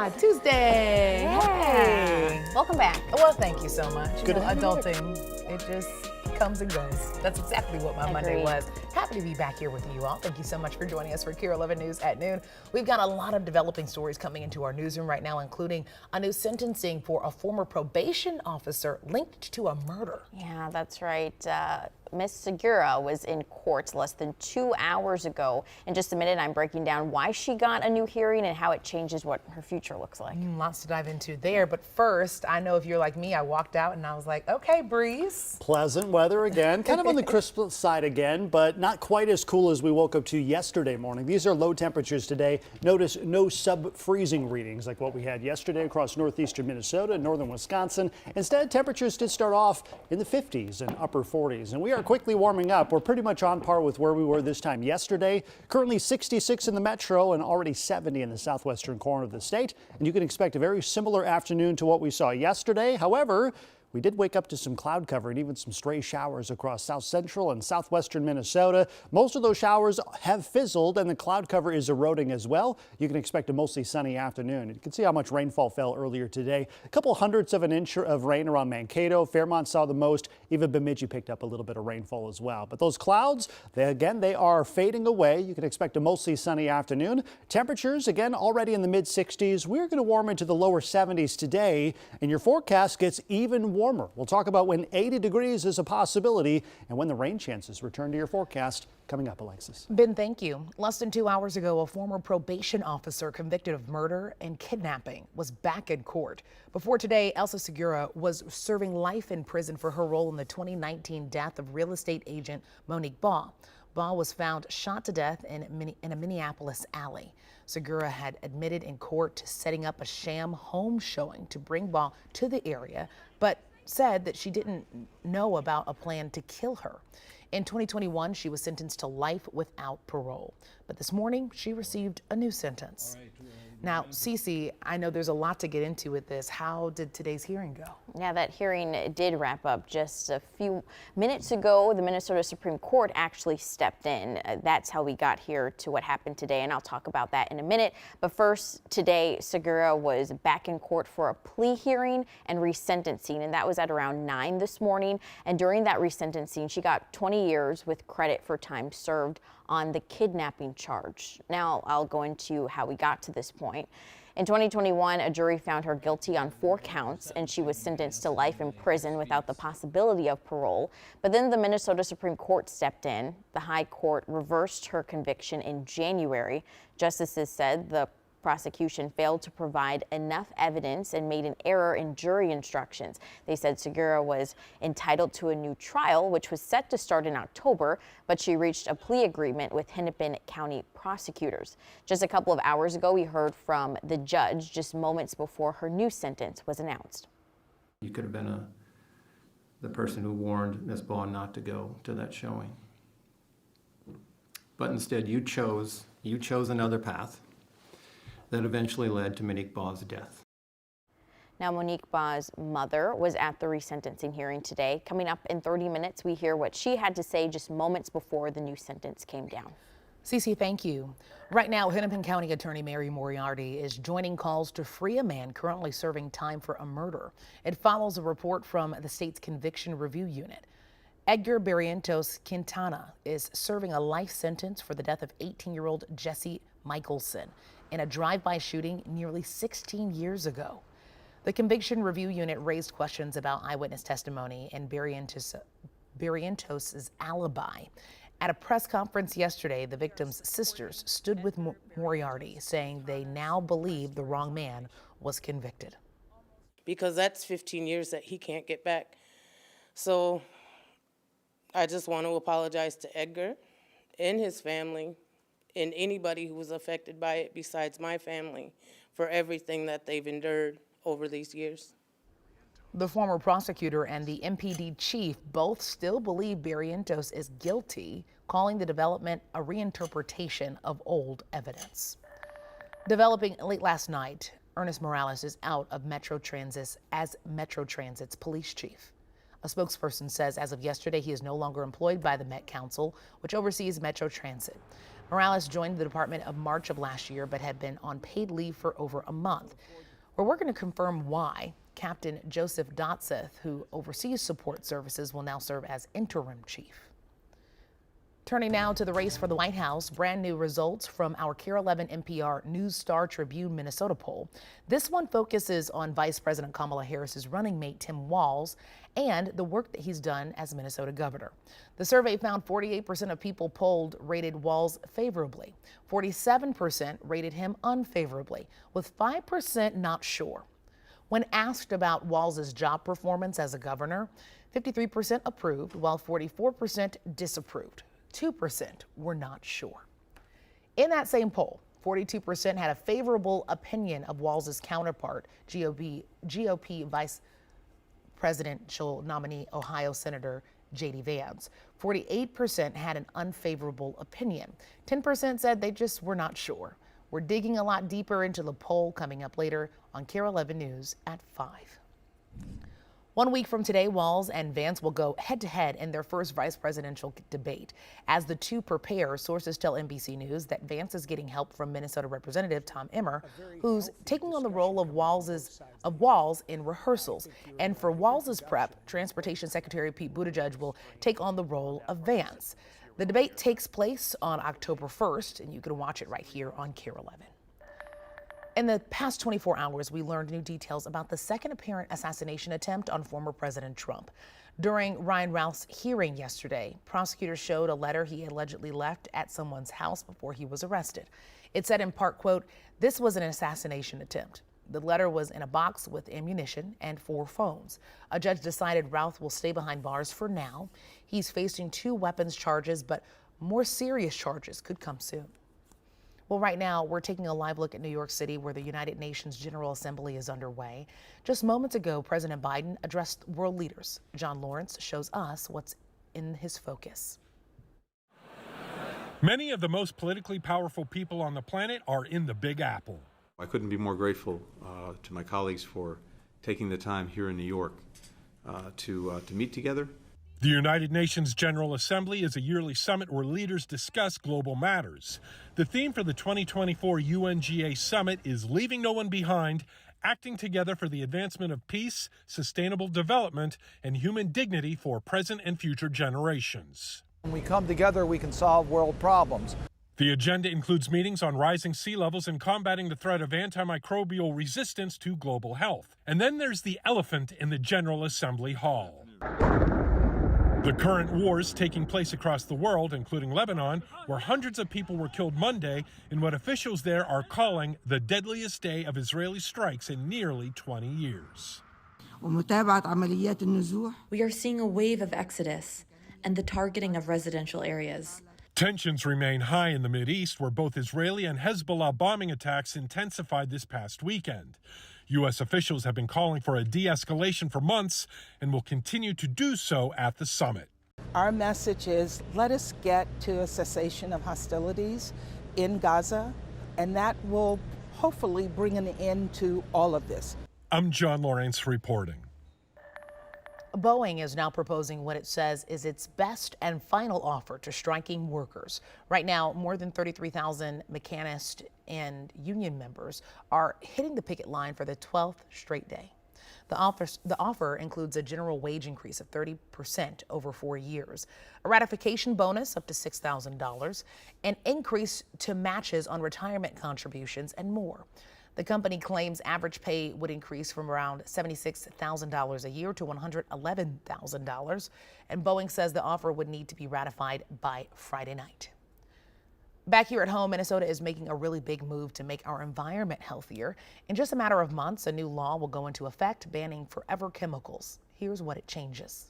Tuesday. Hey. Welcome back. Well, thank you so much. Good to have you back. Adulting, it just comes and goes. That's exactly what my Monday was. Happy to be back here with you all. Thank you so much for joining us for KARE 11 News at noon. We've got a lot of developing stories coming into our newsroom right now, including a new sentencing for a former probation officer linked to a murder. Yeah, that's right. Ms. Segura was in court less than 2 hours ago. In just a minute, I'm breaking down why she got a new hearing and how it changes what her future looks like. Lots to dive into there. But first, I know if you're like me, I walked out and I was like, okay, breeze. Pleasant weather again, kind of on the crisp side again, but not quite as cool as we woke up to yesterday morning. These are low temperatures today. Notice no sub-freezing readings like what we had yesterday across northeastern Minnesota and northern Wisconsin. Instead, temperatures did start off in the 50s and upper 40s, and we are quickly warming up. We're pretty much on par with where we were this time yesterday. Currently 66 in the metro and already 70 in the southwestern corner of the state. And you can expect a very similar afternoon to what we saw yesterday. However, we did wake up to some cloud cover and even some stray showers across south central and southwestern Minnesota. Most of those showers have fizzled and the cloud cover is eroding as well. You can expect a mostly sunny afternoon. You can see how much rainfall fell earlier today. A couple hundredths of an inch of rain around Mankato. Fairmont saw the most. Even Bemidji picked up a little bit of rainfall as well. But those clouds, they are fading away. You can expect a mostly sunny afternoon. Temperatures, again, already in the mid 60s. We're going to warm into the lower 70s today, and your forecast gets even warmer. We'll talk about when 80 degrees is a possibility and when the rain chances return to your forecast. Coming up, Alexis. Ben, thank you. Less than 2 hours ago, a former probation officer convicted of murder and kidnapping was back in court. Before today, Elsa Segura was serving life in prison for her role in the 2019 death of real estate agent Monique Baugh. Baugh was found shot to death in a Minneapolis alley. Segura had admitted in court to setting up a sham home showing to bring Baugh to the area, but said that she didn't know about a plan to kill her. In 2021, she was sentenced to life without parole. But this morning, she received a new sentence. Now, Cece, I know there's a lot to get into with this. How did today's hearing go? Yeah, that hearing did wrap up just a few minutes ago. The Minnesota Supreme Court actually stepped in. That's how we got here to what happened today, and I'll talk about that in a minute. But first, today, Segura was back in court for a plea hearing and resentencing, and that was at around 9 this morning. And during that resentencing, she got 20 years with credit for time served on the kidnapping charge. Now, I'll go into how we got to this point. In 2021, a jury found her guilty on 4 counts, and she was sentenced to life in prison without the possibility of parole. But then the Minnesota Supreme Court stepped in. The High Court reversed her conviction in January. Justices said the prosecution failed to provide enough evidence and made an error in jury instructions. They said Segura was entitled to a new trial, which was set to start in October, but she reached a plea agreement with Hennepin County prosecutors. Just a couple of hours ago, we heard from the judge just moments before her new sentence was announced. You could have been the person who warned Ms. Baugh not to go to that showing. But instead, you chose another path that eventually led to Monique Baugh's death. Now, Monique Baugh's mother was at the resentencing hearing today. Coming up in 30 minutes, we hear what she had to say just moments before the new sentence came down. Cece, thank you. Right now, Hennepin County Attorney Mary Moriarty is joining calls to free a man currently serving time for a murder. It follows a report from the state's Conviction Review Unit. Edgar Barrientos Quintana is serving a life sentence for the death of 18-year-old Jesse Michelson in a drive-by shooting nearly 16 years ago. The Conviction Review Unit raised questions about eyewitness testimony and Barrientos' alibi. At a press conference yesterday, the victim's sisters stood with Moriarty, saying they now believe the wrong man was convicted. Because that's 15 years that he can't get back. So I just want to apologize to Edgar and his family and anybody who was affected by it besides my family for everything that they've endured over these years. The former prosecutor and the MPD chief both still believe Barrientos is guilty, calling the development a reinterpretation of old evidence. Developing late last night, Ernest Morales is out of Metro Transit as Metro Transit's police chief. A spokesperson says as of yesterday, he is no longer employed by the Met Council, which oversees Metro Transit. Morales joined the department in March of last year, but had been on paid leave for over a month. We're working to confirm why. Captain Joseph Dotseth, who oversees support services, will now serve as interim chief. Turning now to the race for the White House, brand new results from our KARE 11 NPR News Star Tribune Minnesota poll. This one focuses on Vice President Kamala Harris's running mate Tim Walz and the work that he's done as Minnesota governor. The survey found 48% of people polled rated Walz favorably, 47% rated him unfavorably, with 5% not sure. When asked about Walz's job performance as a governor, 53% approved, while 44% disapproved. 2% were not sure. In that same poll, 42% had a favorable opinion of Walz's counterpart, GOP Vice Presidential nominee Ohio Senator J.D. Vance. 48% had an unfavorable opinion. 10% said they just were not sure. We're digging a lot deeper into the poll coming up later on KARE 11 News at 5. 1 week from today, Walz and Vance will go head-to-head in their first vice presidential debate. As the two prepare, sources tell NBC News that Vance is getting help from Minnesota Representative Tom Emmer, who's taking on the role of Walz in rehearsals. And for Walz's prep, Transportation Secretary Pete Buttigieg will take on the role of Vance. The debate takes place on October 1st, and you can watch it right here on KARE 11. In the past 24 hours, we learned new details about the second apparent assassination attempt on former President Trump. During Ryan Routh's hearing yesterday, prosecutors showed a letter he allegedly left at someone's house before he was arrested. It said in part, quote, "This was an assassination attempt." The letter was in a box with ammunition and 4 phones. A judge decided Routh will stay behind bars for now. He's facing 2 weapons charges, but more serious charges could come soon. Well, right now, we're taking a live look at New York City, where the United Nations General Assembly is underway. Just moments ago, President Biden addressed world leaders. John Lawrence shows us what's in his focus. Many of the most politically powerful people on the planet are in the Big Apple. I couldn't be more grateful to my colleagues for taking the time here in New York to meet together. The United Nations General Assembly is a yearly summit where leaders discuss global matters. The theme for the 2024 UNGA Summit is Leaving No One Behind, acting together for the advancement of peace, sustainable development, and human dignity for present and future generations. When we come together, we can solve world problems. The agenda includes meetings on rising sea levels and combating the threat of antimicrobial resistance to global health. And then there's the elephant in the General Assembly Hall. The current wars taking place across the world, including Lebanon, where hundreds of people were killed Monday in what officials there are calling the deadliest day of Israeli strikes in nearly 20 years. We are seeing a wave of exodus and the targeting of residential areas. Tensions remain high in the Mideast, where both Israeli and Hezbollah bombing attacks intensified this past weekend. U.S. officials have been calling for a de-escalation for months and will continue to do so at the summit. Our message is, let us get to a cessation of hostilities in Gaza, and that will hopefully bring an end to all of this. I'm John Lawrence reporting. Boeing is now proposing what it says is its best and final offer to striking workers. Right now, more than 33,000 mechanists and union members are hitting the picket line for the 12th straight day. The offer includes a general wage increase of 30% over 4 years, a ratification bonus up to $6,000, an increase to matches on retirement contributions, and more. The company claims average pay would increase from around $76,000 a year to $111,000, and Boeing says the offer would need to be ratified by Friday night. Back here at home, Minnesota is making a really big move to make our environment healthier. In just a matter of months, a new law will go into effect banning forever chemicals. Here's what it changes.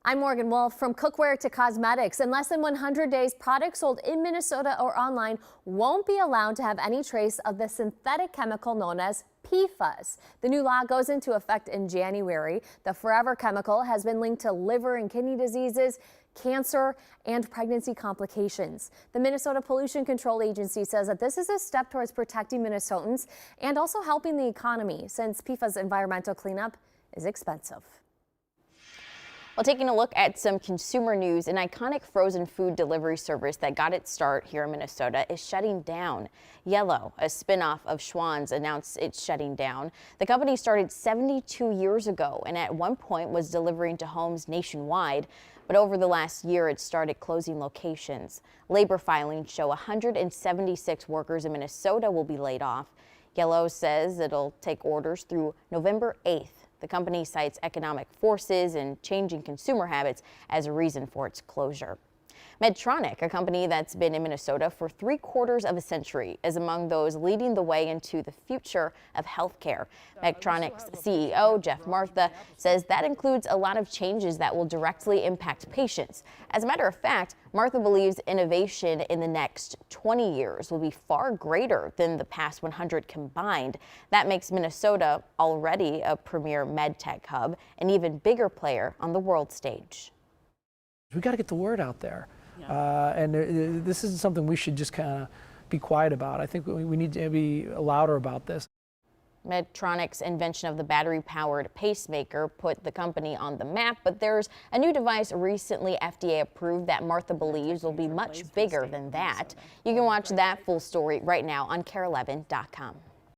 I'm Morgan Wolf. From cookware to cosmetics, in less than 100 days, products sold in Minnesota or online won't be allowed to have any trace of the synthetic chemical known as PFAS. The new law goes into effect in January. The forever chemical has been linked to liver and kidney diseases, cancer, and pregnancy complications. The Minnesota Pollution Control Agency says that this is a step towards protecting Minnesotans and also helping the economy, since PFAS environmental cleanup is expensive. Well, taking a look at some consumer news, an iconic frozen food delivery service that got its start here in Minnesota is shutting down. Yellow, a spinoff of Schwan's, announced it's shutting down. The company started 72 years ago and at one point was delivering to homes nationwide. But over the last year, it started closing locations. Labor filings show 176 workers in Minnesota will be laid off. Yellow says it'll take orders through November 8th. The company cites economic forces and changing consumer habits as a reason for its closure. Medtronic, a company that's been in Minnesota for 3/4 of a century, is among those leading the way into the future of healthcare. Medtronic's CEO, Jeff Martha, says that includes a lot of changes that will directly impact patients. As a matter of fact, Martha believes innovation in the next 20 years will be far greater than the past 100 combined. That makes Minnesota already a premier medtech hub, an even bigger player on the world stage. We got to get the word out there. This isn't something we should just kind of be quiet about. I think we need to be louder about this. Medtronic's invention of the battery-powered pacemaker put the company on the map, but there's a new device recently FDA approved that Martha believes will be much bigger than that. You can watch that full story right now on KARE11.com.